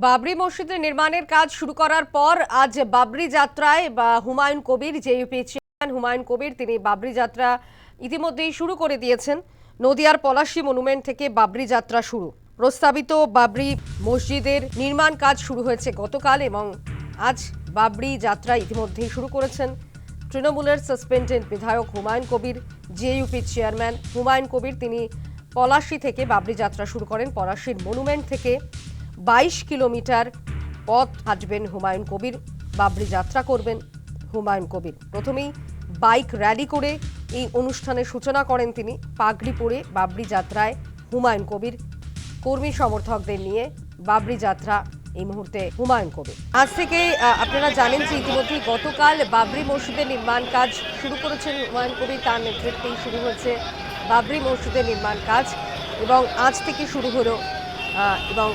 বাবরি মসজিদের নির্মাণের কাজ শুরু করার পর আজ বাবরি যাত্রায় হুমায়ুন কবির জেইউপি চেয়ারম্যান হুমায়ুন কবির তিনি বাবরি যাত্রা ইতিমধ্যেই শুরু করে দিয়েছেন। নদিয়ার পলাশী মনুমেন্ট থেকে বাবরি যাত্রা শুরু। প্রস্তাবিত বাবরি মসজিদের নির্মাণ কাজ শুরু হয়েছে গতকাল এবং আজ বাবরি যাত্রা ইতিমধ্যেই শুরু করেছেন তৃণমূলের সাসপেন্ডেড বিধায়ক হুমায়ুন কবির। জেইউপি চেয়ারম্যান হুমায়ুন কবির তিনি পলাশী থেকে বাবরি যাত্রা শুরু করেন। পলাশীর মনুমেন্ট থেকে 22 কিলোমিটার পথ হাঁটবেন হুমায়ুন কবির, বাবরি যাত্রা করবেন হুমায়ুন কবির। প্রথমেই বাইক র্যালি করে এই অনুষ্ঠানের সূচনা করেন তিনি। পাগড়ি পরে বাবরি যাত্রায় হুমায়ুন কবির, কর্মী সমর্থকদের নিয়ে বাবরি যাত্রা এই মুহূর্তে হুমায়ুন কবির। আজ থেকে আপনারা জানেন যে ইতিমধ্যেই গতকাল বাবরি মসজিদের নির্মাণ কাজ শুরু করেছেন হুমায়ুন কবির, তার নেতৃত্বেই শুরু হয়েছে বাবরি মসজিদের নির্মাণ কাজ এবং আজ থেকে শুরু হলো এবং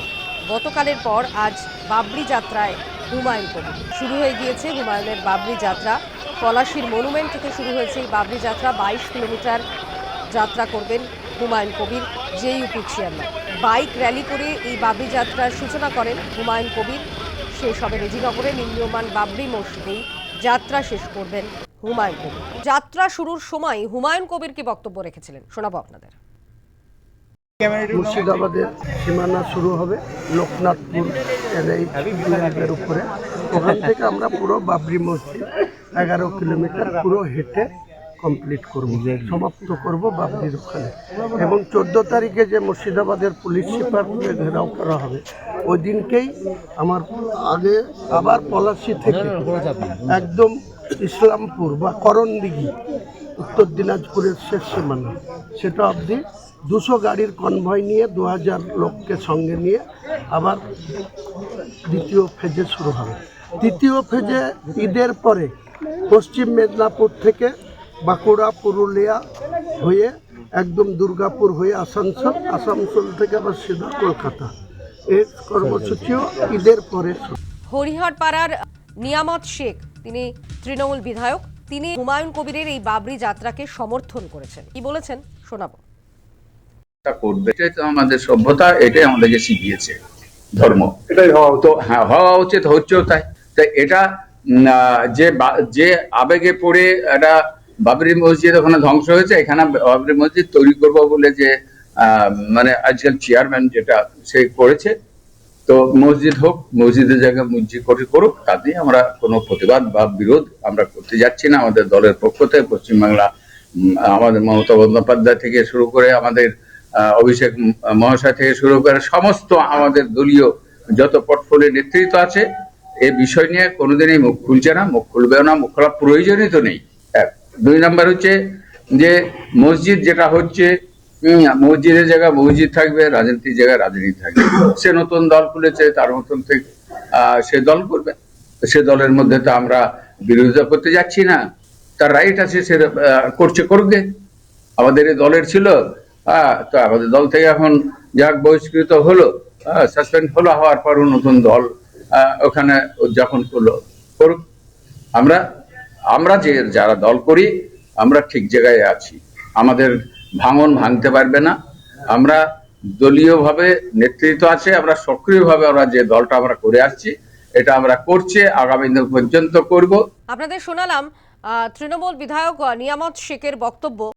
গতকালের পর আজ বাবরি যাত্রায় হুমায়ুন কবির। শুরু হয়ে গিয়েছে হুমায়ুনের বাবরি যাত্রা। পলাশীর মনুমেন্ট থেকে শুরু হয়েছে এই বাবরি যাত্রা। 22 কিলোমিটার যাত্রা করবেন Humayun Kabir, JUP chairman. Bike rally করে এই বাবরি যাত্রার সূচনা করেন হুমায়ুন কবির। শেষ হবে রেজিনগরে নির্মীয়মান বাবরি মসজিদেই যাত্রা শেষ করবেন হুমায়ুন কবির। যাত্রা শুরুর সময় হুমায়ুন কবির কি বক্তব্য রেখেছিলেন শোনাবো আপনাদের। মুর্শিদাবাদের সীমানা শুরু হবে লোকনাথপুর এর উপরে। ওখান থেকে আমরা পুরো বাবরি মসজিদ 11 কিলোমিটার পুরো হেঁটে কমপ্লিট করব, সমাপ্ত করব বাবরির ওখানে। এবং 14 তারিখে যে মুর্শিদাবাদের পুলিশ সুপারকে ঘেরাও করা হবে ওই দিনকেই আমার আগে আবার পলাশী থেকে একদম ইসলামপুর বা করণদিঘি উত্তর দিনাজপুরের শেষ সীমানা সেটা অবধি 200 গাড়ির কনভয় নিয়ে 2000 লোককে সঙ্গে নিয়ে আবার দ্বিতীয় ফেজে শুরু হবে। তৃতীয় ফেজে ঈদের পরে পশ্চিম মেদিনীপুর থেকে বাঁকুড়া পুরুলিয়া হয়ে একদম দুর্গাপুর হয়ে আসানসোল, আসানসোল থেকে আবার সিধা কলকাতা। এর কর্মসূচিও ঈদের পরে। হরিহরপাড়ার নিয়ামত শেখ তিনি তৃণমূল বিধায়ক, তিনি হুমায়ুন কবিরের এই বাবরি যাত্রাকে সমর্থন করেছেন। কি বলেছেন শোনাবো। করবে এটাই তো আমাদের সভ্যতা, এটাই আমাদেরকে শিখিয়েছে ধর্ম, এটাই হওয়া তো হ্যাঁ হওয়া উচিত, হচ্ছেও তাই। তাই এটা যে আবেগে পড়ে একটা বাবরি মসজিদ ওখানে ধ্বংস হয়েছে, এখানে বাবরি মসজিদ তৈরি করবো বলে যে মানে আজকাল চেয়ারম্যান যেটা সে করেছে, তো মসজিদ হোক, মসজিদের জায়গায় মসজিদ করুক, তাতে আমরা কোনো প্রতিবাদ বা বিরোধ আমরা করতে যাচ্ছি না। আমাদের দলের পক্ষ থেকে পশ্চিমবাংলা আমাদের মমতা বন্দ্যোপাধ্যায় থেকে শুরু করে আমাদের অভিষেক মহাশয় থেকে শুরু করে সমস্ত আমাদের দলীয় যত পোর্টফোলিও নেতৃত্ব আছে এই বিষয় নিয়ে কোনোদিনই মুখ খুলছে না, মুখ খুলবেও না, মুখ খোলার প্রয়োজনই তো নেই। 2 নম্বর হচ্ছে যে মসজিদ যেটা হচ্ছে, মসজিদের জায়গায় মসজিদ থাকবে, রাজনীতির জায়গায় রাজনীতি থাকবে। সে নতুন দল খুলেছে, তার মতন থেকে সে দল করবে, সে দলের মধ্যে তো আমরা বিরোধিতা করতে যাচ্ছি না, তার রাইট আছে, সে করছে করবে। আমাদের এই দলের ছিল, তো আমাদের দল থেকে এখন যাক বহিষ্কৃত হলো, সাসপেন্ড হলো, হওয়ার পরও নতুন দল ওখানে উদযাপন করলো, করুক। আমরা যে যারা দল করি আমরা ঠিক জায়গায় আছি, আমাদের ভাঙতে পারবে না। আমরা দলীয়ভাবে নেতৃত্ব আছে, আমরা সক্রিয়ভাবে আমরা যে দলটা আমরা করে আসছি এটা আমরা করছি, আগামী দিন পর্যন্ত করব। আপনাদের শোনালাম তৃণমূল বিধায়ক নিয়ামত শেখের বক্তব্য।